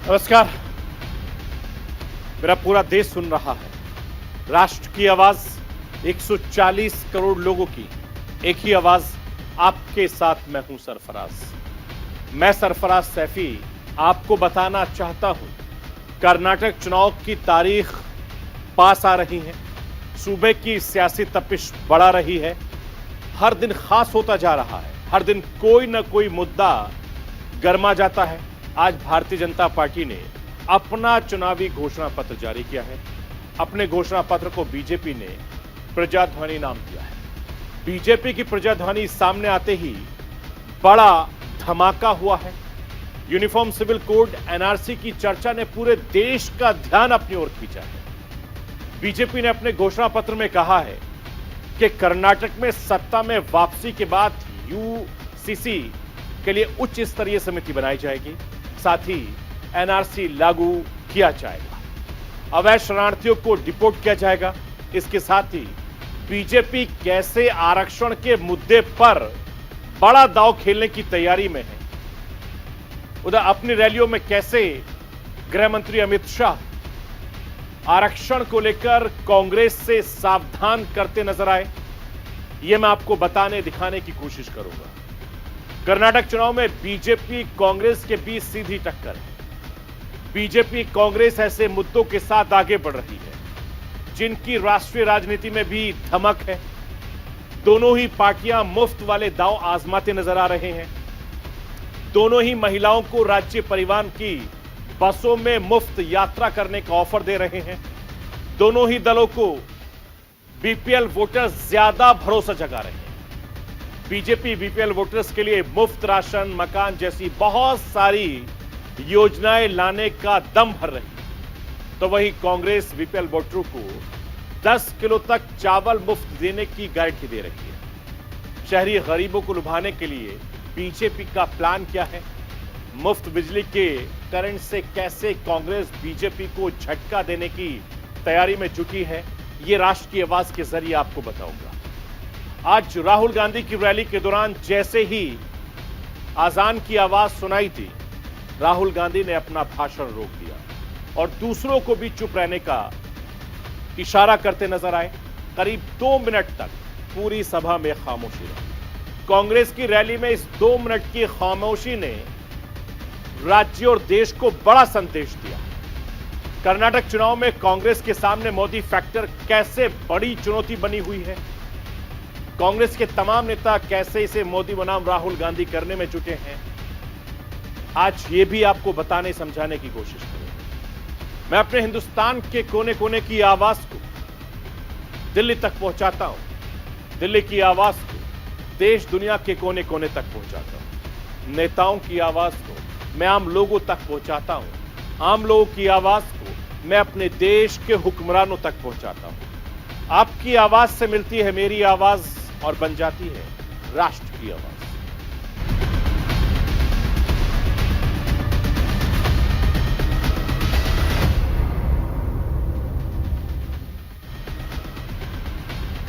नमस्कार। मेरा पूरा देश सुन रहा है। राष्ट्र की आवाज 140 करोड़ लोगों की एक ही आवाज, आपके साथ मैं हूं सरफराज। मैं सरफराज सैफी आपको बताना चाहता हूं, कर्नाटक चुनाव की तारीख पास आ रही है। सूबे की सियासी तपिश बढ़ा रही है। हर दिन खास होता जा रहा है। हर दिन कोई ना कोई मुद्दा गर्मा जाता है। आज भारतीय जनता पार्टी ने अपना चुनावी घोषणा पत्र जारी किया है। अपने घोषणा पत्र को बीजेपी ने प्रजाध्वनि नाम दिया है। बीजेपी की प्रजाध्वनि सामने आते ही बड़ा धमाका हुआ है। यूनिफॉर्म सिविल कोड एनआरसी की चर्चा ने पूरे देश का ध्यान अपनी ओर खींचा है। बीजेपी ने अपने घोषणा पत्र में कहा है कि कर्नाटक में सत्ता में वापसी के बाद यूसीसी के लिए उच्च स्तरीय समिति बनाई जाएगी। साथ ही एनआरसी लागू किया जाएगा। अवैध शरणार्थियों को डिपोर्ट किया जाएगा। इसके साथ ही बीजेपी कैसे आरक्षण के मुद्दे पर बड़ा दांव खेलने की तैयारी में है। उधर अपनी रैलियों में कैसे गृह मंत्री अमित शाह आरक्षण को लेकर कांग्रेस से सावधान करते नजर आए, यह मैं आपको बताने दिखाने की कोशिश करूंगा। कर्नाटक चुनाव में बीजेपी कांग्रेस के बीच सीधी टक्कर है। बीजेपी कांग्रेस ऐसे मुद्दों के साथ आगे बढ़ रही है जिनकी राष्ट्रीय राजनीति में भी धमक है। दोनों ही पार्टियां मुफ्त वाले दांव आजमाते नजर आ रहे हैं। दोनों ही महिलाओं को राज्य परिवहन की बसों में मुफ्त यात्रा करने का ऑफर दे रहे हैं। दोनों ही दलों को बीपीएल वोटर्स ज्यादा भरोसा जगा रहे हैं। बीजेपी बीपीएल वोटर्स के लिए मुफ्त राशन, मकान जैसी बहुत सारी योजनाएं लाने का दम भर रही है, तो वही कांग्रेस बीपीएल वोटरों को 10 किलो तक चावल मुफ्त देने की गारंटी दे रही है। शहरी गरीबों को लुभाने के लिए बीजेपी का प्लान क्या है? मुफ्त बिजली के करंट से कैसे कांग्रेस बीजेपी को झटका देने की तैयारी में जुटी है, यह राष्ट्र की आवाज के जरिए आपको बताऊंगा। आज राहुल गांधी की रैली के दौरान जैसे ही आजान की आवाज सुनाई थी, राहुल गांधी ने अपना भाषण रोक दिया और दूसरों को भी चुप रहने का इशारा करते नजर आए। करीब 2 मिनट तक पूरी सभा में खामोशी रही। कांग्रेस की रैली में इस 2 मिनट की खामोशी ने राज्य और देश को बड़ा संदेश दिया। कर्नाटक चुनाव में कांग्रेस के सामने मोदी फैक्टर कैसे बड़ी चुनौती बनी हुई है। कांग्रेस के तमाम नेता कैसे इसे मोदी बनाम राहुल गांधी करने में जुटे हैं, आज ये भी आपको बताने समझाने की कोशिश करूंगा। मैं अपने हिंदुस्तान के कोने कोने की आवाज को दिल्ली तक पहुंचाता हूं। दिल्ली की आवाज को देश दुनिया के कोने कोने तक पहुंचाता हूं। नेताओं की आवाज को मैं आम लोगों तक पहुंचाता हूं। आम लोगों की आवाज को मैं अपने देश के हुक्मरानों तक पहुंचाता हूं। आपकी आवाज से मिलती है मेरी आवाज और बन जाती है राष्ट्र की आवाज।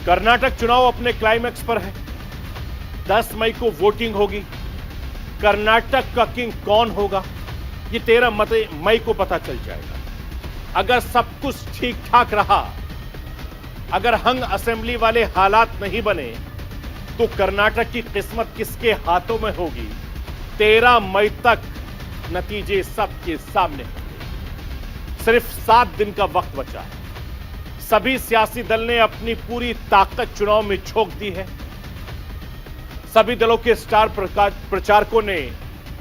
कर्नाटक चुनाव अपने क्लाइमैक्स पर है। 10 मई को वोटिंग होगी। कर्नाटक का किंग कौन होगा, यह 13 मई को पता चल जाएगा। अगर सब कुछ ठीक ठाक रहा, अगर हंग असेंबली वाले हालात नहीं बने, तो कर्नाटक की किस्मत किसके हाथों में होगी, 13 मई तक नतीजे सबके सामने होंगे। सिर्फ 7 दिन का वक्त बचा है। सभी सियासी दल ने अपनी पूरी ताकत चुनाव में झोंक दी है। सभी दलों के स्टार प्रचारकों ने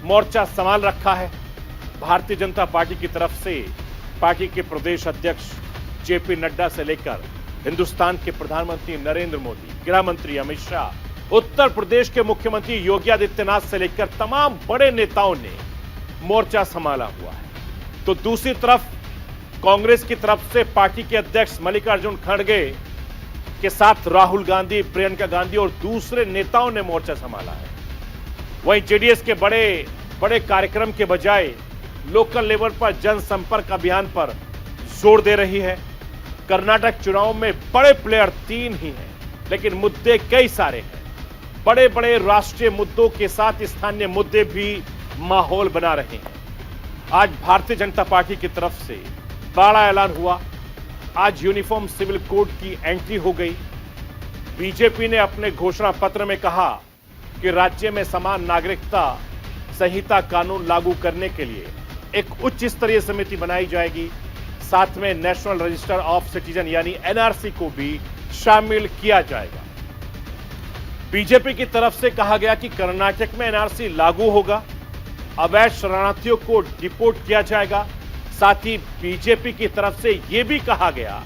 मोर्चा संभाल रखा है। भारतीय जनता पार्टी की तरफ से पार्टी के प्रदेश अध्यक्ष जेपी नड्डा से लेकर हिंदुस्तान के प्रधानमंत्री नरेंद्र मोदी, गृह मंत्री अमित शाह, उत्तर प्रदेश के मुख्यमंत्री योगी आदित्यनाथ से लेकर तमाम बड़े नेताओं ने मोर्चा संभाला हुआ है। तो दूसरी तरफ कांग्रेस की तरफ से पार्टी के अध्यक्ष मल्लिकार्जुन खड़गे के साथ राहुल गांधी, प्रियंका गांधी और दूसरे नेताओं ने मोर्चा संभाला है। वहीं जेडीएस के बड़े बड़े कार्यक्रम के बजाय लोकल लेवल पर जनसंपर्क अभियान पर जोर दे रही है। कर्नाटक चुनाव में बड़े प्लेयर 3 ही हैं, लेकिन मुद्दे कई सारे हैं। बड़े बड़े राष्ट्रीय मुद्दों के साथ स्थानीय मुद्दे भी माहौल बना रहे हैं। आज भारतीय जनता पार्टी की तरफ से बड़ा ऐलान हुआ। आज यूनिफॉर्म सिविल कोड की एंट्री हो गई। बीजेपी ने अपने घोषणा पत्र में कहा कि राज्य में समान नागरिकता संहिता कानून लागू करने के लिए एक उच्च स्तरीय समिति बनाई जाएगी। साथ में नेशनल रजिस्टर ऑफ सिटीजन यानी एनआरसी को भी शामिल किया जाएगा। बीजेपी की तरफ से कहा गया कि कर्नाटक में एनआरसी लागू होगा, अवैध शरणार्थियों को डिपोर्ट किया जाएगा। साथ ही बीजेपी की तरफ से यह भी कहा गया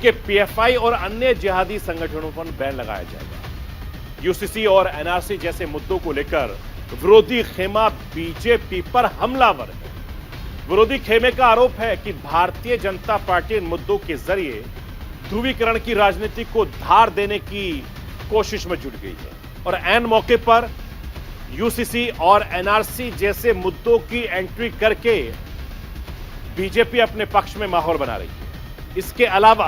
कि पीएफआई और अन्य जिहादी संगठनों पर बैन लगाया जाएगा। यूसीसी और एनआरसी जैसे मुद्दों को लेकर विरोधी खेमा बीजेपी पर हमलावर है। विरोधी खेमे का आरोप है कि भारतीय जनता पार्टी इन मुद्दों के जरिए ध्रुवीकरण की राजनीति को धार देने की कोशिश में जुट गई है और ऐन मौके पर यूसीसी और एनआरसी जैसे मुद्दों की एंट्री करके बीजेपी अपने पक्ष में माहौल बना रही है। इसके अलावा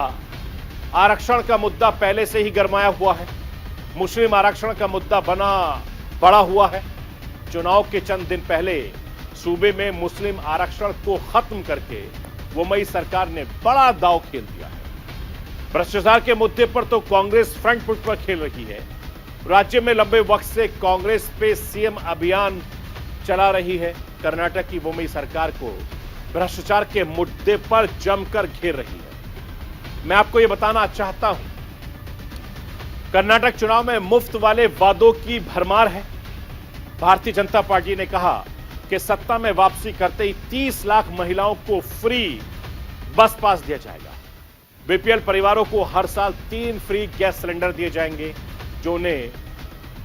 आरक्षण का मुद्दा पहले से ही गरमाया हुआ है। मुस्लिम आरक्षण का मुद्दा बड़ा हुआ है। चुनाव के चंद दिन पहले सूबे में मुस्लिम आरक्षण को खत्म करके वो मई सरकार ने बड़ा दांव खेल दिया है। भ्रष्टाचार के मुद्दे पर तो कांग्रेस फ्रंट फुट पर खेल रही है। राज्य में लंबे वक्त से कांग्रेस पे सीएम अभियान चला रही है। कर्नाटक की वो मई सरकार को भ्रष्टाचार के मुद्दे पर जमकर घेर रही है। मैं आपको यह बताना चाहता हूं, कर्नाटक चुनाव में मुफ्त वाले वादों की भरमार है। भारतीय जनता पार्टी ने कहा कि सत्ता में वापसी करते ही 30 लाख महिलाओं को फ्री बस पास दिया जाएगा। बीपीएल परिवारों को हर साल 3 फ्री गैस सिलेंडर दिए जाएंगे, जो उन्हें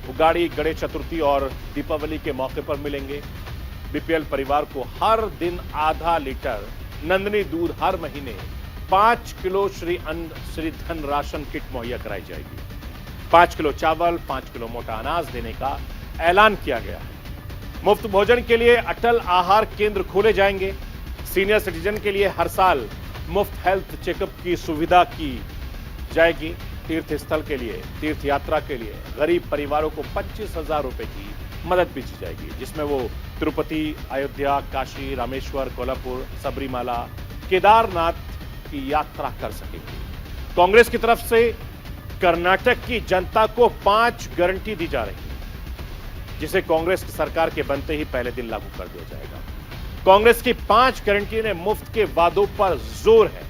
उगाड़ी, गणेश चतुर्थी और दीपावली के मौके पर मिलेंगे। बीपीएल परिवार को हर दिन आधा लीटर नंदनी दूध, हर महीने 5 किलो श्री अन्न श्री धन राशन किट मुहैया कराई जाएगी। 5 किलो चावल, 5 किलो मोटा अनाज देने का ऐलान किया गया है। मुफ्त भोजन के लिए अटल आहार केंद्र खोले जाएंगे। सीनियर सिटीजन के लिए हर साल मुफ्त हेल्थ चेकअप की सुविधा की जाएगी। तीर्थ स्थल के लिए, तीर्थ यात्रा के लिए गरीब परिवारों को 25,000 रुपए की मदद भी दी जाएगी, जिसमें वो तिरुपति, अयोध्या, काशी, रामेश्वर, कोल्हापुर, सबरीमाला, केदारनाथ की यात्रा कर सकेंगे। कांग्रेस की तरफ से कर्नाटक की जनता को 5 गारंटी दी जा रही है, जिसे कांग्रेस की सरकार के बनते ही पहले दिन लागू कर दिया जाएगा। कांग्रेस की 5 गारंटी ने मुफ्त के वादों पर जोर है।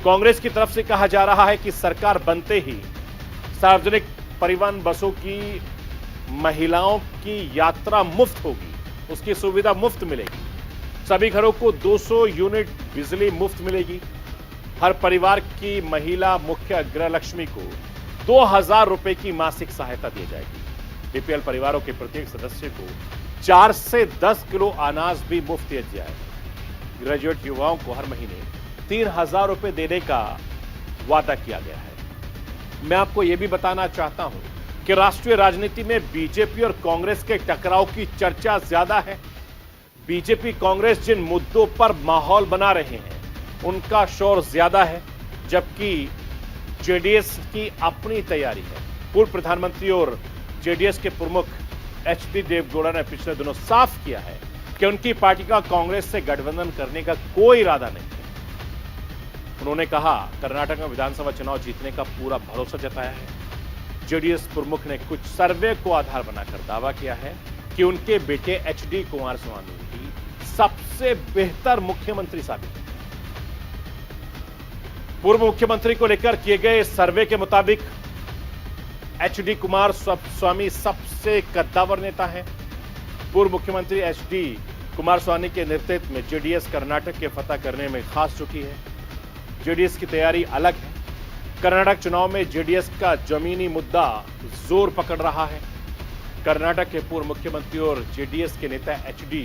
कांग्रेस की तरफ से कहा जा रहा है कि सरकार बनते ही सार्वजनिक परिवहन बसों की महिलाओं की यात्रा मुफ्त होगी, उसकी सुविधा मुफ्त मिलेगी। सभी घरों को 200 यूनिट बिजली मुफ्त मिलेगी। हर परिवार की महिला मुख्य गृहलक्ष्मी को 2,000 रुपए की मासिक सहायता दी जाएगी। बीपीएल परिवारों के प्रत्येक सदस्य को 4 से 10 किलो अनाज भी मुफ्त दिया जाएगा। ग्रेजुएट युवाओं को हर महीने 3,000 रुपए देने का वादा किया गया है। मैं आपको यह भी बताना चाहता हूं कि राष्ट्रीय राजनीति में बीजेपी और कांग्रेस के टकराव की चर्चा ज्यादा है। बीजेपी कांग्रेस जिन मुद्दों पर माहौल बना रहे हैं उनका शोर ज्यादा है, जबकि जेडीएस की अपनी तैयारी है। पूर्व प्रधानमंत्री और जेडीएस के प्रमुख एचडी देवगौड़ा ने पिछले दिनों साफ किया है कि उनकी पार्टी का कांग्रेस से गठबंधन करने का कोई इरादा नहीं है। उन्होंने कहा, कर्नाटक में विधानसभा चुनाव जीतने का पूरा भरोसा जताया है। जेडीएस प्रमुख ने कुछ सर्वे को आधार बनाकर दावा किया है कि उनके बेटे एचडी कुमारस्वामी ही सबसे बेहतर मुख्यमंत्री साबित है। पूर्व मुख्यमंत्री को लेकर किए गए सर्वे के मुताबिक एचडी कुमारस्वामी सबसे कद्दावर नेता है। पूर्व मुख्यमंत्री एचडी कुमारस्वामी के नेतृत्व में जेडीएस कर्नाटक के फतह करने में खास जुटी है। जेडीएस की तैयारी अलग है। कर्नाटक चुनाव में जेडीएस का जमीनी मुद्दा जोर पकड़ रहा है। कर्नाटक के पूर्व मुख्यमंत्री और जेडीएस के नेता एचडी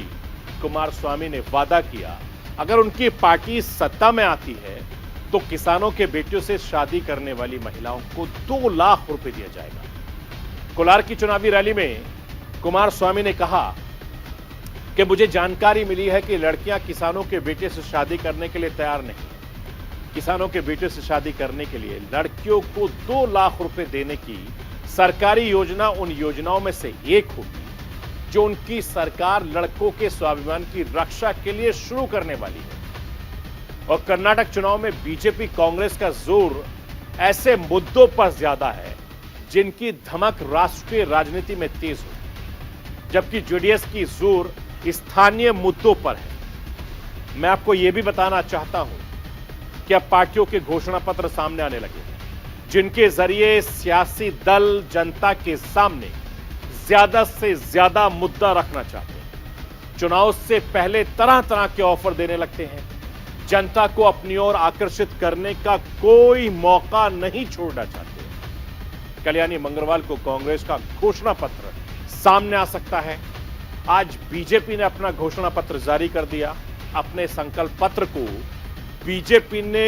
कुमारस्वामी ने वादा किया, अगर उनकी पार्टी सत्ता में आती है तो किसानों के बेटियों से शादी करने वाली महिलाओं को 2 लाख रुपए दिया जाएगा। कोलार की चुनावी रैली में कुमारस्वामी ने कहा कि मुझे जानकारी मिली है कि लड़कियां किसानों के बेटे से शादी करने के लिए तैयार नहीं है। किसानों के बेटे से शादी करने के लिए लड़कियों को 2 लाख रुपए देने की सरकारी योजना उन योजनाओं में से एक होगी जो उनकी सरकार लड़कों के स्वाभिमान की रक्षा के लिए शुरू करने वाली है। और कर्नाटक चुनाव में बीजेपी कांग्रेस का जोर ऐसे मुद्दों पर ज्यादा है जिनकी धमक राष्ट्रीय राजनीति में तेज हो, जबकि जेडीएस की जोर स्थानीय मुद्दों पर है। मैं आपको यह भी बताना चाहता हूं कि अब पार्टियों के घोषणा पत्र सामने आने लगे हैं, जिनके जरिए सियासी दल जनता के सामने ज्यादा से ज्यादा मुद्दा रखना चाहते हैं। चुनाव से पहले तरह तरह के ऑफर देने लगते हैं। जनता को अपनी ओर आकर्षित करने का कोई मौका नहीं छोड़ना चाहते। कल्याणी मंगलवार को कांग्रेस का घोषणा पत्र सामने आ सकता है। आज बीजेपी ने अपना घोषणा पत्र जारी कर दिया। अपने संकल्प पत्र को बीजेपी ने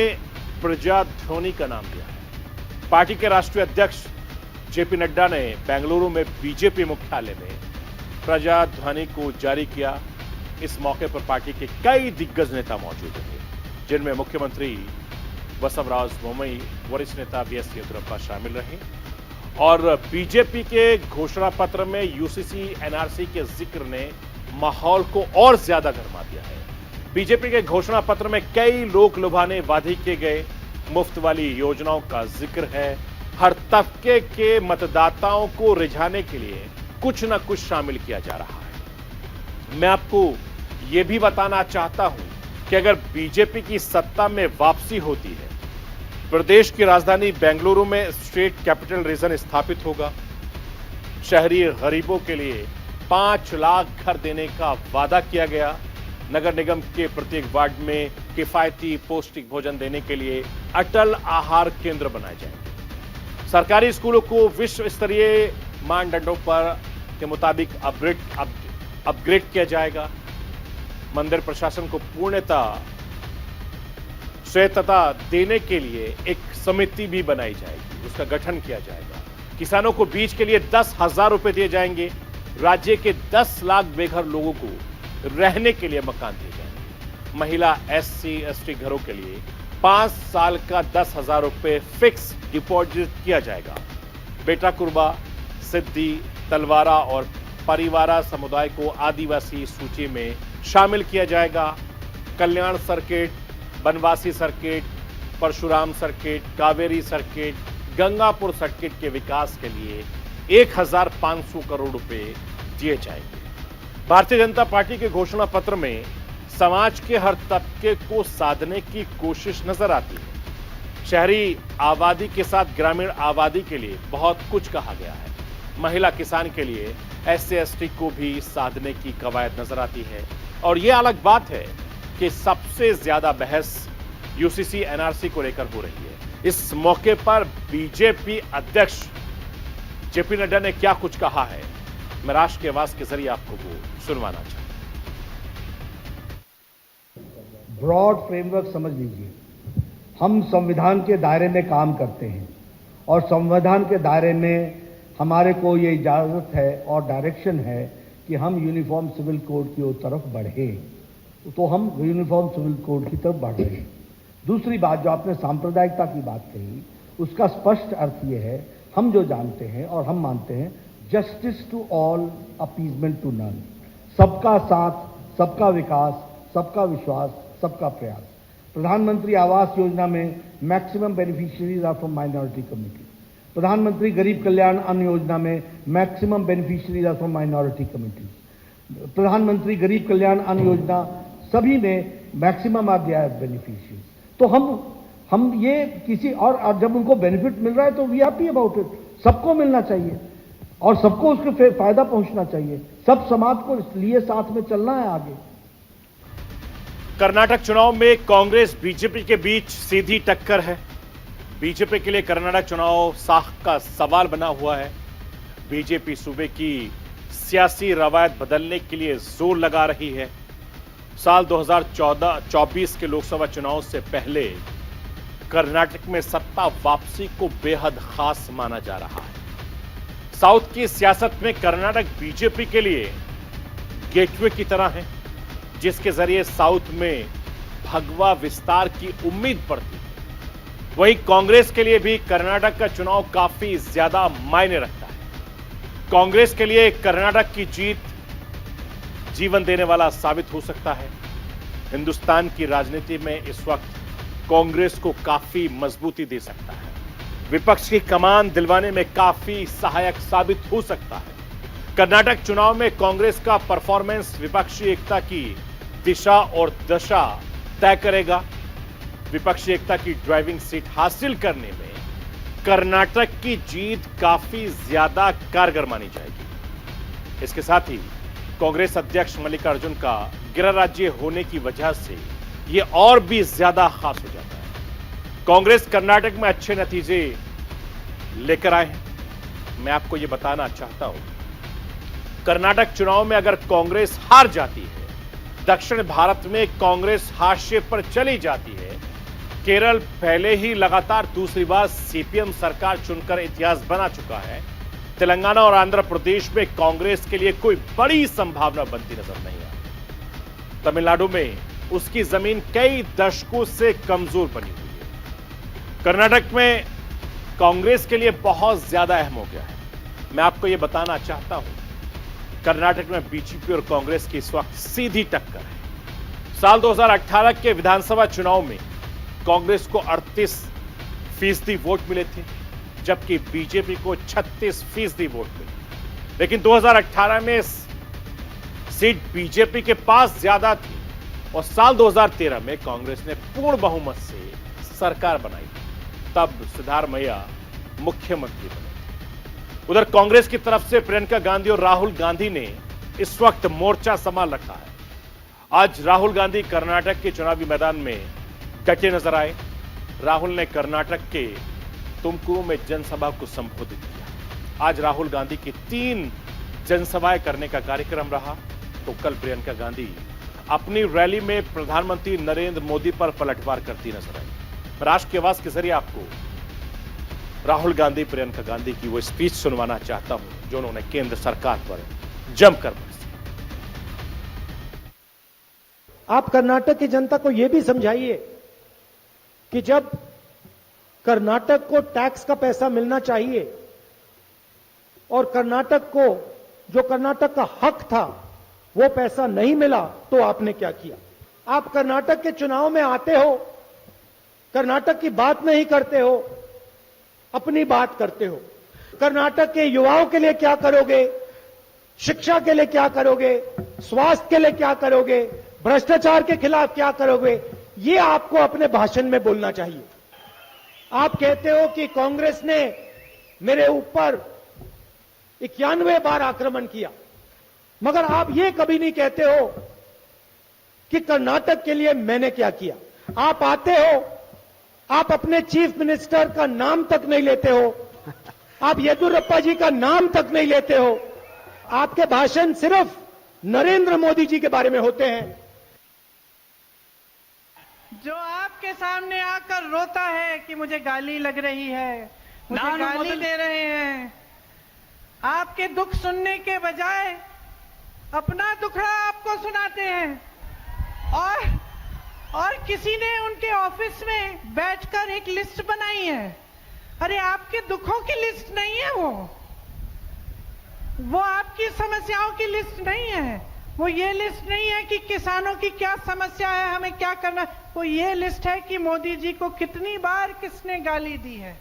प्रजाध्वनि का नाम दिया है। पार्टी के राष्ट्रीय अध्यक्ष जेपी नड्डा ने बेंगलुरु में बीजेपी मुख्यालय में प्रजाध्वनि को जारी किया। इस मौके पर पार्टी के कई दिग्गज नेता मौजूद रहे, जिनमें मुख्यमंत्री बसवराज बोम्मई, वरिष्ठ नेता बीएस येदियुरप्पा शामिल रहे। और बीजेपी के घोषणा पत्र में यूसीसी एनआरसी के जिक्र ने माहौल को और ज्यादा गरमा दिया है। बीजेपी के घोषणा पत्र में कई लोक लुभाने वादे किए गए मुफ्त वाली योजनाओं का जिक्र है। हर तबके के मतदाताओं को रिझाने के लिए कुछ न कुछ शामिल किया जा रहा है। मैं आपको यह भी बताना चाहता हूं कि अगर बीजेपी की सत्ता में वापसी होती है, प्रदेश की राजधानी बेंगलुरु में स्टेट कैपिटल रीजन स्थापित होगा। शहरी गरीबों के लिए 5 लाख घर देने का वादा किया गया। नगर निगम के प्रत्येक वार्ड में किफायती पौष्टिक भोजन देने के लिए अटल आहार केंद्र बनाए जाएंगे। सरकारी स्कूलों को विश्व स्तरीय मानदंडों पर के मुताबिक अपग्रेड किया जाएगा। मंदिर प्रशासन को पूर्णतः स्वायत्तता देने के लिए एक समिति भी बनाई जाएगी, उसका गठन किया जाएगा। किसानों को बीज के लिए 10,000 रुपए दिए जाएंगे। राज्य के 10 लाख बेघर लोगों को रहने के लिए मकान दिए जाएंगे। महिला SC/ST घरों के लिए 5 साल का 10,000 रुपए फिक्स डिपॉजिट किया जाएगा। बेटा कुरबा, सिद्धि, तलवारा और परिवारा समुदाय को आदिवासी सूची में शामिल किया जाएगा। Kalyan circuit, Banvasi circuit, Parshuram circuit, Kaveri circuit, Gangapur circuit के विकास के लिए 1,500 करोड़ रुपए दिए जाएंगे। भारतीय जनता पार्टी के घोषणा पत्र में समाज के हर तबके को साधने की कोशिश नजर आती है। शहरी आबादी के साथ ग्रामीण आबादी के लिए बहुत कुछ कहा गया है। महिला किसान के लिए SC/ST को भी साधने की कवायद नजर आती है। और यह अलग बात है कि सबसे ज्यादा बहस यूसीसी एनआरसी को लेकर हो रही है। इस मौके पर बीजेपी अध्यक्ष जेपी नड्डा ने क्या कुछ कहा है, मैं राष्ट्र की आवाज के जरिए आपको वो सुनवाना चाहता हूं। ब्रॉड फ्रेमवर्क समझ लीजिए। हम संविधान के दायरे में काम करते हैं और संविधान के दायरे में हमारे को ये इजाजत है और डायरेक्शन है कि हम यूनिफॉर्म सिविल कोड की तरफ बढ़े, तो हम यूनिफॉर्म सिविल कोड की तरफ बढ़ रहे हैं। दूसरी बात, जो आपने सांप्रदायिकता की बात कही, उसका स्पष्ट अर्थ ये है, हम जो जानते हैं और हम मानते हैं, justice to all, appeasement to none. सबका साथ, सबका विकास, सबका विश्वास, सबका प्रयास। प्रधानमंत्री आवास योजना में maximum beneficiaries are from minority community. प्रधानमंत्री गरीब कल्याण अन्न योजना में maximum beneficiaries are from minority community. प्रधानमंत्री गरीब कल्याण अन्न योजना सभी में मैक्सिमम आर देयर बेनिफिशियरीज। तो हम ये किसी और जब उनको बेनिफिट मिल रहा है तो वी हैप्पी अबाउट इट। सबको मिलना चाहिए और सबको उसके फायदा पहुंचना चाहिए। सब समाज को लिए साथ में चलना है आगे। कर्नाटक चुनाव में कांग्रेस बीजेपी के बीच सीधी टक्कर है। बीजेपी के लिए कर्नाटक चुनाव साख का सवाल बना हुआ है। बीजेपी सूबे की सियासी रवायत बदलने के लिए जोर लगा रही है। साल 2024 के लोकसभा चुनाव से पहले कर्नाटक में सत्ता वापसी को बेहद खास माना जा रहा है। साउथ की सियासत में कर्नाटक बीजेपी के लिए गेटवे की तरह है, जिसके जरिए साउथ में भगवा विस्तार की उम्मीद बढ़ती है। वहीं कांग्रेस के लिए भी कर्नाटक का चुनाव काफी ज्यादा मायने रखता है। कांग्रेस के लिए कर्नाटक की जीत जीवन देने वाला साबित हो सकता है। हिंदुस्तान की राजनीति में इस वक्त कांग्रेस को काफी मजबूती दे सकता है। विपक्ष की कमान दिलवाने में काफी सहायक साबित हो सकता है। कर्नाटक चुनाव में कांग्रेस का परफॉर्मेंस विपक्षी एकता की दिशा और दशा तय करेगा। विपक्षी एकता की ड्राइविंग सीट हासिल करने में कर्नाटक की जीत काफी ज्यादा कारगर मानी जाएगी। इसके साथ ही कांग्रेस अध्यक्ष मल्लिकार्जुन का गृह राज्य होने की वजह से यह और भी ज्यादा खास हो जाता है। कांग्रेस कर्नाटक में अच्छे नतीजे लेकर आए हैं। मैं आपको यह बताना चाहता हूं, कर्नाटक चुनाव में अगर कांग्रेस हार जाती है, दक्षिण भारत में कांग्रेस हाशिए पर चली जाती है, केरल पहले ही लगातार दूसरी बार सीपीएम सरकार चुनकर इतिहास बना चुका है, तेलंगाना और आंध्र प्रदेश में कांग्रेस के लिए कोई बड़ी संभावना बनती नजर नहीं आई। तमिलनाडु में उसकी जमीन कई दशकों से कमजोर बनी हुई है। कर्नाटक में कांग्रेस के लिए बहुत ज्यादा अहम हो गया है। मैं आपको यह बताना चाहता हूं, कर्नाटक में बीजेपी और कांग्रेस की इस वक्त सीधी टक्कर है। साल 2018 के विधानसभा चुनाव में कांग्रेस को 38% वोट मिले थे, जबकि बीजेपी को 36% वोट मिले। लेकिन 2018 में सीट बीजेपी के पास ज्यादा थी और साल 2013 में कांग्रेस ने पूर्ण बहुमत से सरकार बनाई। तब सिद्धारमैया मुख्यमंत्री बने। उधर कांग्रेस की तरफ से प्रियंका गांधी और राहुल गांधी ने इस वक्त मोर्चा संभाल रखा है। आज राहुल गांधी कर्नाटक के चुनावी मैदान में डटे नजर आए। राहुल ने कर्नाटक के तुमकुरू में जनसभा को संबोधित किया। आज राहुल गांधी की 3 जनसभाएं करने का कार्यक्रम रहा, तो कल प्रियंका गांधी अपनी रैली में प्रधानमंत्री नरेंद्र मोदी पर पलटवार करती नजर आई। राष्ट्र की आवाज के जरिए आपको राहुल गांधी प्रियंका गांधी की वो स्पीच सुनवाना चाहता हूं जो उन्होंने केंद्र सरकार पर जमकर बरसी। आप कर्नाटक की जनता को यह भी समझाइए कि जब कर्नाटक को टैक्स का पैसा मिलना चाहिए और कर्नाटक को जो कर्नाटक का हक था वो पैसा नहीं मिला, तो आपने क्या किया? आप कर्नाटक के चुनाव में आते हो, कर्नाटक की बात नहीं करते हो, अपनी बात करते हो। कर्नाटक के युवाओं के लिए क्या करोगे, शिक्षा के लिए क्या करोगे, स्वास्थ्य के लिए क्या करोगे, भ्रष्टाचार के खिलाफ क्या करोगे, ये आपको अपने भाषण में बोलना चाहिए। आप कहते हो कि कांग्रेस ने मेरे ऊपर 91 बार आक्रमण किया, मगर आप ये कभी नहीं कहते हो कि कर्नाटक के लिए मैंने क्या किया। आप आते हो, आप अपने चीफ मिनिस्टर का नाम तक नहीं लेते हो, आप येदियुरप्पा जी का नाम तक नहीं लेते हो। आपके भाषण सिर्फ नरेंद्र मोदी जी के बारे में होते हैं। जो आपके सामने आकर रोता है कि मुझे गाली लग रही है, मुझे गाली दे रहे हैं, आपके दुख सुनने के बजाय अपना दुखड़ा आपको सुनाते हैं। और किसी ने उनके ऑफिस में बैठकर एक लिस्ट बनाई है। अरे आपके दुखों की लिस्ट नहीं है वो आपकी समस्याओं की लिस्ट नहीं है। वो ये लिस्ट नहीं है कि किसानों की क्या समस्या है, हमें क्या करना। वो ये लिस्ट है कि मोदी जी को कितनी बार किसने गाली दी है।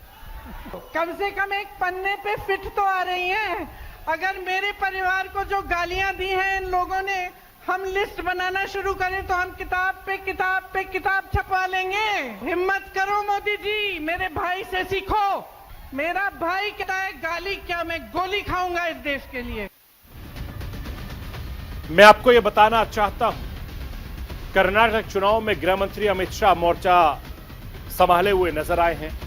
कम से कम एक पन्ने पे फिट तो आ रही है। अगर मेरे परिवार को जो गालियां दी हैं इन लोगों ने, हम लिस्ट बनाना शुरू करें तो हम किताब पे किताब पे किताब छपवा लेंगे। हिम्मत करो मोदी जी, मेरे भाई से सीखो। मेरा भाई कहता है गाली क्या, मैं गोली खाऊंगा इस देश के लिए। मैं आपको यह बताना चाहता हूं, कर्नाटक चुनाव में गृह मंत्री अमित शाह मोर्चा संभाले हुए नजर आए हैं।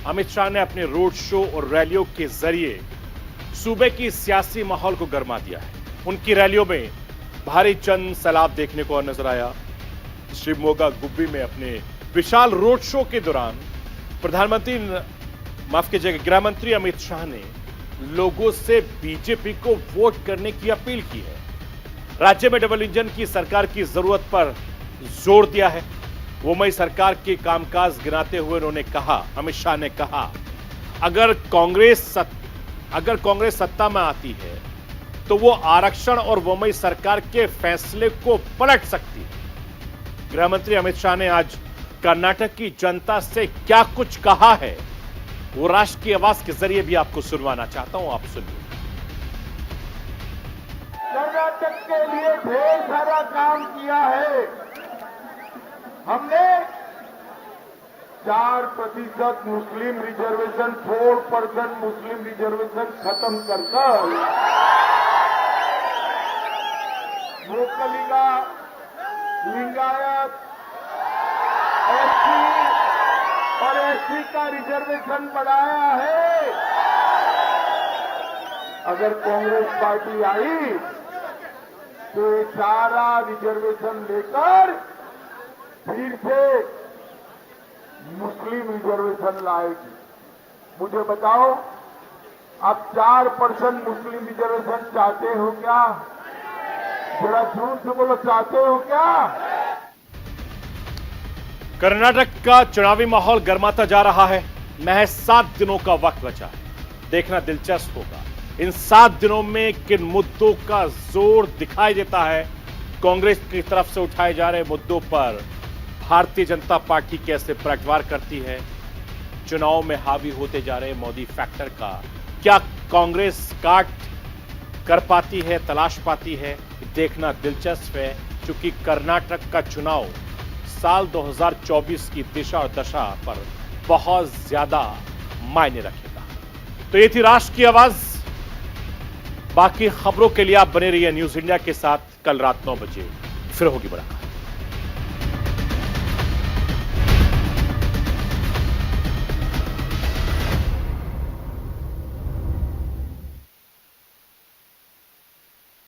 अमित शाह ने अपने रोड शो और रैलियों के जरिए सूबे की सियासी माहौल को गरमा दिया है। उनकी रैलियों में भारी जन सैलाब देखने को नजर आया। शिवमोगा गुब्बी में अपने विशाल रोड शो के दौरान गृह मंत्री अमित शाह ने लोगों से बीजेपी को वोट करने की अपील की है। राज्य में डबल इंजन की सरकार की जरूरत पर जोर दिया है। वो मई सरकार के कामकाज गिनाते हुए उन्होंने कहा, अमित शाह ने कहा, अगर कांग्रेस सत्ता में आती है तो वो आरक्षण और वोमई सरकार के फैसले को पलट सकती है। गृहमंत्री अमित शाह ने आज कर्नाटक की जनता से क्या कुछ कहा है, वो राष्ट्र की आवाज के जरिए भी आपको सुनवाना चाहता हूं। आप सुनिए। कर्नाटक के लिए ढेर सारा काम किया है। हमने 4% मुस्लिम रिजर्वेशन, 4% मुस्लिम रिजर्वेशन खत्म कर लोकलिगा, लिंगायत, एससी और एससी का रिजर्वेशन बढ़ाया है। अगर कांग्रेस पार्टी आई तो ये सारा रिजर्वेशन लेकर फिर से मुस्लिम रिजर्वेशन लाएगी। मुझे बताओ, आप 4% मुस्लिम रिजर्वेशन चाहते हो क्या? जरा झूठ से बोलो, चाहते हो क्या? कर्नाटक का चुनावी माहौल गर्माता जा रहा है। महज 7 दिनों का वक्त बचा है। देखना दिलचस्प होगा इन 7 दिनों में किन मुद्दों का जोर दिखाई देता है। कांग्रेस की तरफ से उठाए जा रहे मुद्दों पर भारतीय जनता पार्टी कैसे पलटवार करती है। चुनाव में हावी होते जा रहे मोदी फैक्टर का क्या कांग्रेस काट कर पाती है, तलाश पाती है, देखना दिलचस्प है, क्योंकि कर्नाटक का चुनाव साल 2024 की दिशा और दशा पर बहुत ज्यादा मायने रखेगा। तो ये थी राष्ट्र की आवाज। बाकी खबरों के लिए आप बने रहिए न्यूज इंडिया के साथ। कल रात 9 बजे फिर होगी मुलाकात।